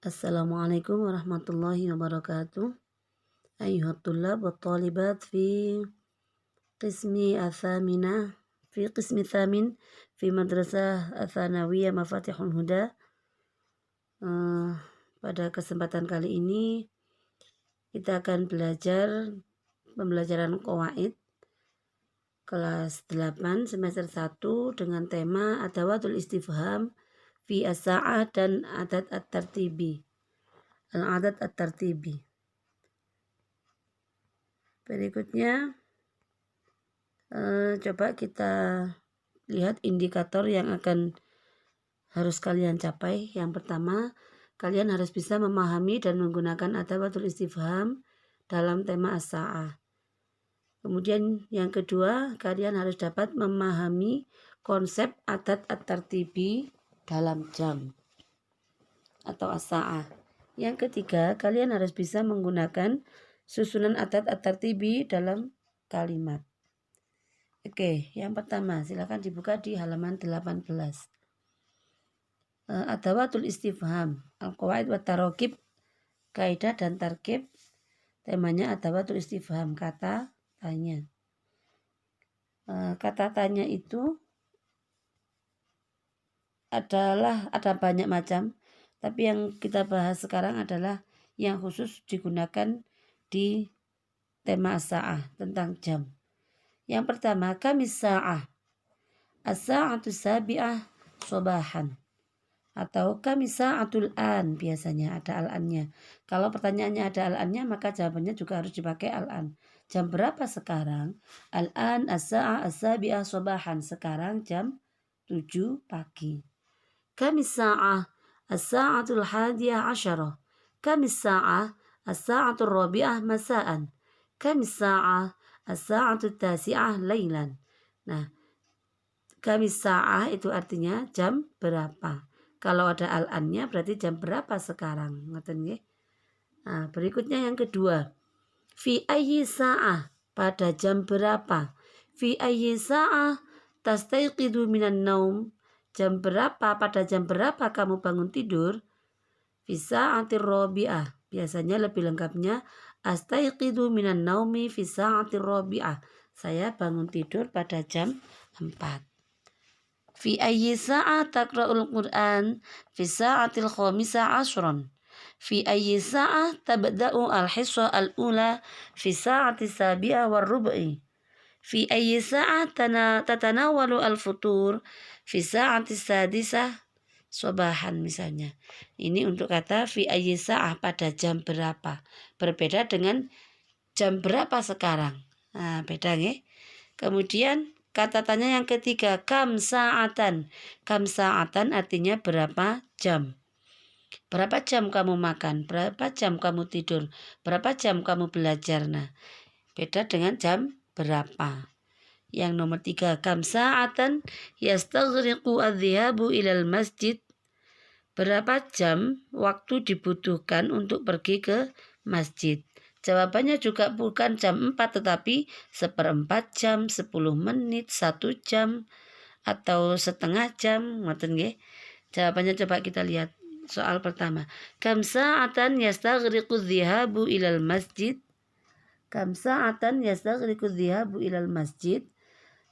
Assalamualaikum warahmatullahi wabarakatuh. Ayuhat tullab wa talibat qismi athaminah fi qismi thamin fi madrasah athanawiyah Mafatihul Huda. Pada kesempatan kali ini kita akan belajar pembelajaran qawaid kelas 8 semester 1 dengan tema adawatul istifham fi as-sa'ah dan adat at-tartibi. Al-adat at-tartibi. Berikutnya coba kita lihat indikator yang harus kalian capai. Yang pertama, kalian harus bisa memahami dan menggunakan adawatul istifham dalam tema as-sa'ah. Kemudian yang kedua, kalian harus dapat memahami konsep adat at-tartibi dalam jam atau as-sa'ah. Yang ketiga, kalian harus bisa menggunakan susunan adat at-tartibi dalam kalimat. Oke, yang pertama silakan dibuka di halaman 18. Adawatul istifham, al-qawaid wa tarokib, kaidah dan tarkib. Temanya adawatul istifham, kata tanya. Kata tanya itu ada banyak macam, tapi yang kita bahas sekarang adalah yang khusus digunakan di tema as-sa'ah tentang jam. Yang pertama, kamis sa'ah. As-sa'atu sabi'ah sobahan. Atau kamis sa'atul an, biasanya ada al-annya. Kalau pertanyaannya ada al-annya, maka jawabannya juga harus dipakai al-an. Jam berapa sekarang? Al-an as-sa'ah as-sabi'ah sobahan. Sekarang jam 7 pagi. Kamis sa'ah as-sa'atul hadiyah asyarah. Kamis sa'ah as-sa'atul rabi'ah masa'an. Kamis sa'ah as-sa'atul tasi'ah laylan. Nah, kamis sa'ah itu artinya jam berapa. Kalau ada al-annya berarti jam berapa sekarang. Nah, berikutnya yang kedua. Fi ayyi sa'ah, pada jam berapa. Fi ayyi sa'ah tastayqidu minan naum. Jam berapa, pada jam berapa kamu bangun tidur? Fi sa'atir rabi'ah. Biasanya lebih lengkapnya astayqidu minan naumi fi sa'atir rabi'ah. Saya bangun tidur pada jam 4. Fi ayyi sa'ah taqra'ul Qur'an? Fi sa'atil khamisah ashron. Fi ayyi sa'ah tabda'u al-hissa al-ula? Fi sa'ati sabi'ah war rub'i. Fi ayyi sa'ah tatanawalu al-futur? Fi sa'ati sadisah sobahan misalnya. Ini untuk kata fi ayyi sa'ah, pada jam berapa. Berbeda dengan jam berapa sekarang. Nah, beda nggih. Kemudian kata tanya yang ketiga, kam sa'atan. Kam sa'atan artinya berapa jam. Berapa jam kamu makan? Berapa jam kamu tidur? Berapa jam kamu belajar? Nah, beda dengan jam berapa. Yang nomor 3, kam sa'atan yastaghriqu adh-dhihabu ilal masjid. Berapa jam waktu dibutuhkan untuk pergi ke masjid? Jawabannya juga bukan jam 4 tetapi 1/4 jam, 10 menit, 1 jam, atau setengah jam. Jawabannya coba kita lihat soal pertama. Kam sa'atan yastaghriqu dhihabu ilal masjid? Kam sa'atan yastaghriqu dhihabu ilal masjid?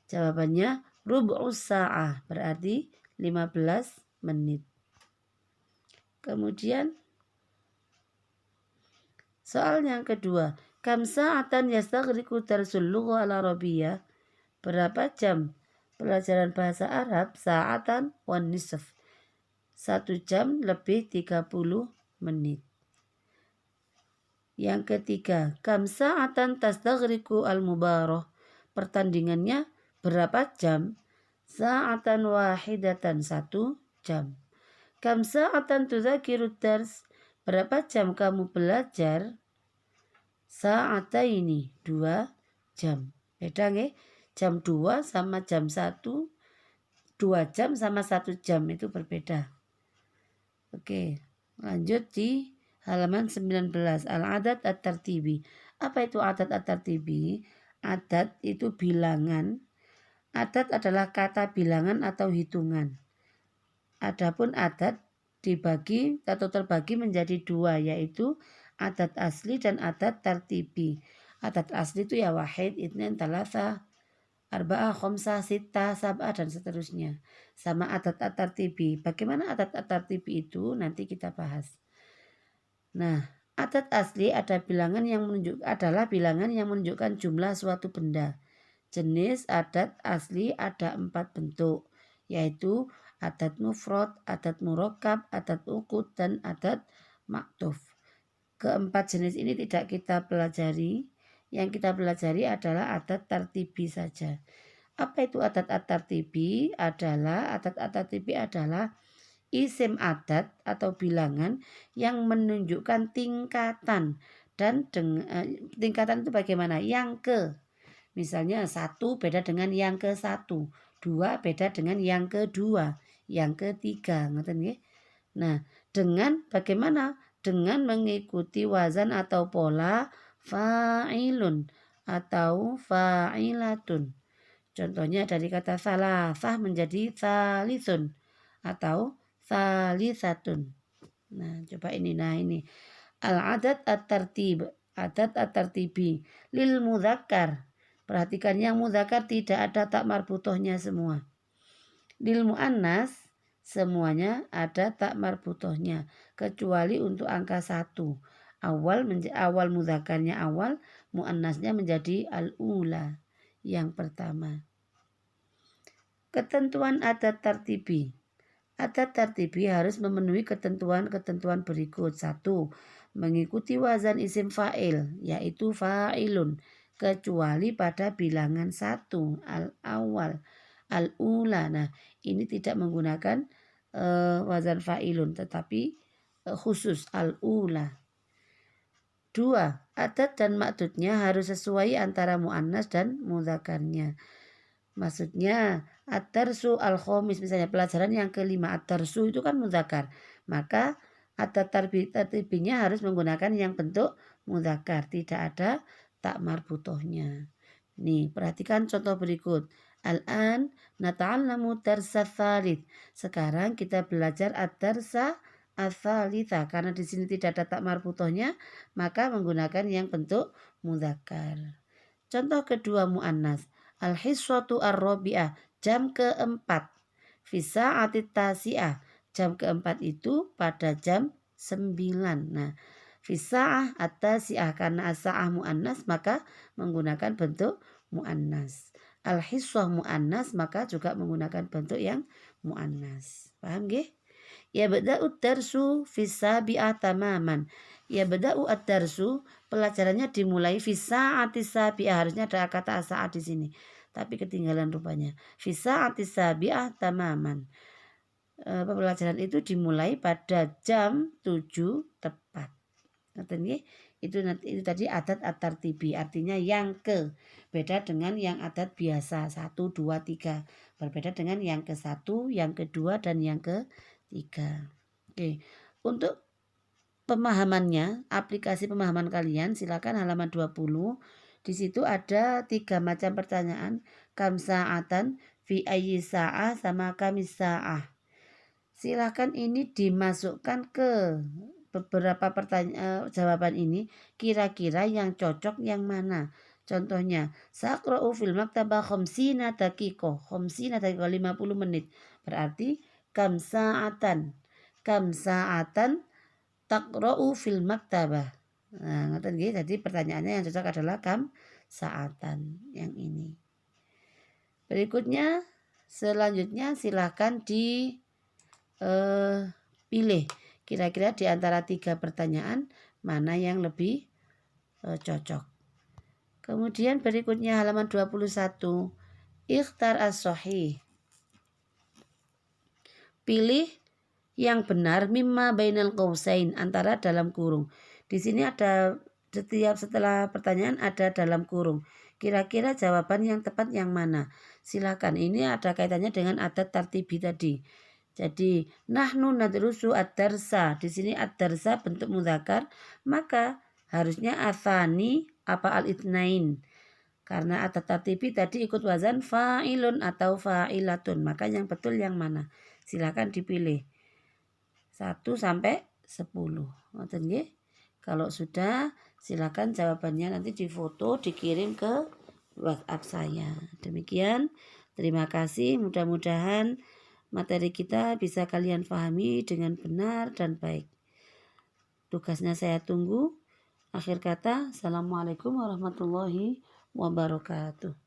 Jawabannya rub'us sa'ah, berarti 15 menit. Kemudian soal yang kedua, kam sa'atan yastaghriqu darsul lughah al-arabiyyah? Berapa jam pelajaran bahasa Arab? Sa'atan wan nisf. 1 jam lebih 30 menit. Yang ketiga, kam sa'atan tastaghriqu al-mubarah? Pertandingannya berapa jam? Sa'atan wahidatan, 1 jam. Kam sa'atan tudzakiru dars? Berapa jam kamu belajar? Sa'ataini, 2 jam. Beda nggih? Jam 2 sama jam 1, 2 jam sama 1 jam itu berbeda. Oke, lanjut di halaman 19. Al-adat at-tartibi. Apa itu adat at-tartibi? Adat itu bilangan. Adat adalah kata bilangan atau hitungan. Adapun adat dibagi atau terbagi menjadi dua, yaitu adat asli dan adat tartibi. Adat asli itu ya wahid, itsnain, tsalatsa, arba'ah, khamsah, sittah, sab'ah dan seterusnya. Sama adat tartibi. Bagaimana adat tartibi itu nanti kita bahas. Nah, adat asli adalah bilangan yang menunjukkan jumlah suatu benda. Jenis adat asli ada 4 bentuk, yaitu adat mufrad, adat murakkab, adat uqud, dan adat maktuf. Keempat jenis ini tidak kita pelajari. Yang kita pelajari adalah adat tartibi saja. Apa itu adat tartibi? Adat tartibi adalah isim adat atau bilangan yang menunjukkan tingkatan dan tingkatan itu bagaimana? Yang ke. Misalnya 1 beda dengan yang ke 1, 2 beda dengan yang kedua, yang ketiga, ngerti nggih? Nah, dengan bagaimana? Dengan mengikuti wazan atau pola fa'ilun atau fa'ilatun. Contohnya dari kata salasah menjadi salisun atau salisatun. Nah, coba ini. Nah, ini al-adat at-tartib, adat at-tartibi lil mudzakkar. Perhatikan yang mudzakkar tidak ada tak marbutohnya semua. Lil muannas semuanya ada tak marbutohnya kecuali untuk angka 1. Awal mudzakarnya awal, muannasnya menjadi al-ula, yang pertama. Ketentuan adat tartibi. Adat tartibi harus memenuhi ketentuan-ketentuan berikut. 1. Mengikuti wazan isim fa'il, yaitu fa'ilun, kecuali pada bilangan 1, al-awal, al-ula. Nah, ini tidak menggunakan wazan fa'ilun, tetapi khusus al-ula. 2. Adat dan maktudnya harus sesuai antara mu'annas dan mudzakarnya. Maksudnya at-darsu al-khamis, misalnya pelajaran yang kelima, at-darsu itu kan mudzakar. Maka adat tartibinya harus menggunakan yang bentuk mudzakar, tidak ada tak marbutohnya. Nih, perhatikan contoh berikut. Al-an nata'allamu darsa tsalits. Sekarang kita belajar ad-darsa ats-tsalitsa. Karena di sini tidak ada tak marbutohnya, maka menggunakan yang bentuk mudzakar. Contoh kedua muannas. Al-hissatu ar-rabi'ah, jam keempat. Fisa atit tasi'ah, jam keempat itu pada jam 9. Nah, fisa'ah at-tasi'ah, karena as-sa'ah muannas maka menggunakan bentuk muannas. Al-hissah muannas maka juga menggunakan bentuk yang muannas. Paham nggih? Ya bada'u darsu fisabi'ah tamaman. Ya bada'u ad-darsu, pelajarannya dimulai fisa'ati sabi'ah, harusnya ada kata as-sa'ah di sini. Tapi ketinggalan rupanya. Fisa'ati sabi'ah tamaman. Pelajaran itu dimulai pada jam 7 tepat. Itu tadi adat at-tartibi, artinya yang ke. Beda dengan yang adat biasa 1, 2, 3. Berbeda dengan yang ke-1, yang kedua dan yang ke-3. Oke. Untuk pemahamannya, aplikasi pemahaman kalian silakan halaman 20. Di situ ada 3 macam pertanyaan. Kam sa'atan, fi ayyi sa'ah, sama kamis sa'ah. Silakan ini dimasukkan ke beberapa pertanyaan jawaban ini, kira-kira yang cocok yang mana. Contohnya, saqra'u fil maktabah khamsina daqiqah, 50 menit. Berarti kam sa'atan taqra'u fil maktabah. Nah, ngoten nggih. Jadi pertanyaannya yang cocok adalah kam sa'atan, yang ini. Berikutnya, selanjutnya silahkan pilih kira-kira di antara 3 pertanyaan mana yang lebih cocok. Kemudian berikutnya halaman 21. Ikhtar as-sahih. Pilih yang benar mimma bainal qausain, antara dalam kurung. Di sini ada setelah pertanyaan ada dalam kurung. Kira-kira jawaban yang tepat yang mana? Silakan. Ini ada kaitannya dengan adat tartibi tadi. Jadi nahnu nadrusu ad-darsa. Di sini ad-darsa bentuk mudzakkar, maka harusnya atsani apa al-itsnain. Karena adat tartibi tadi ikut wazan fa'ilun atau fa'ilatun, maka yang betul yang mana? Silakan dipilih. 1 sampai 10. Ngoten nggih. Kalau sudah silakan jawabannya nanti difoto dikirim ke WhatsApp saya. Demikian, terima kasih. Mudah-mudahan materi kita bisa kalian pahami dengan benar dan baik. Tugasnya saya tunggu. Akhir kata, Assalamualaikum warahmatullahi wabarakatuh.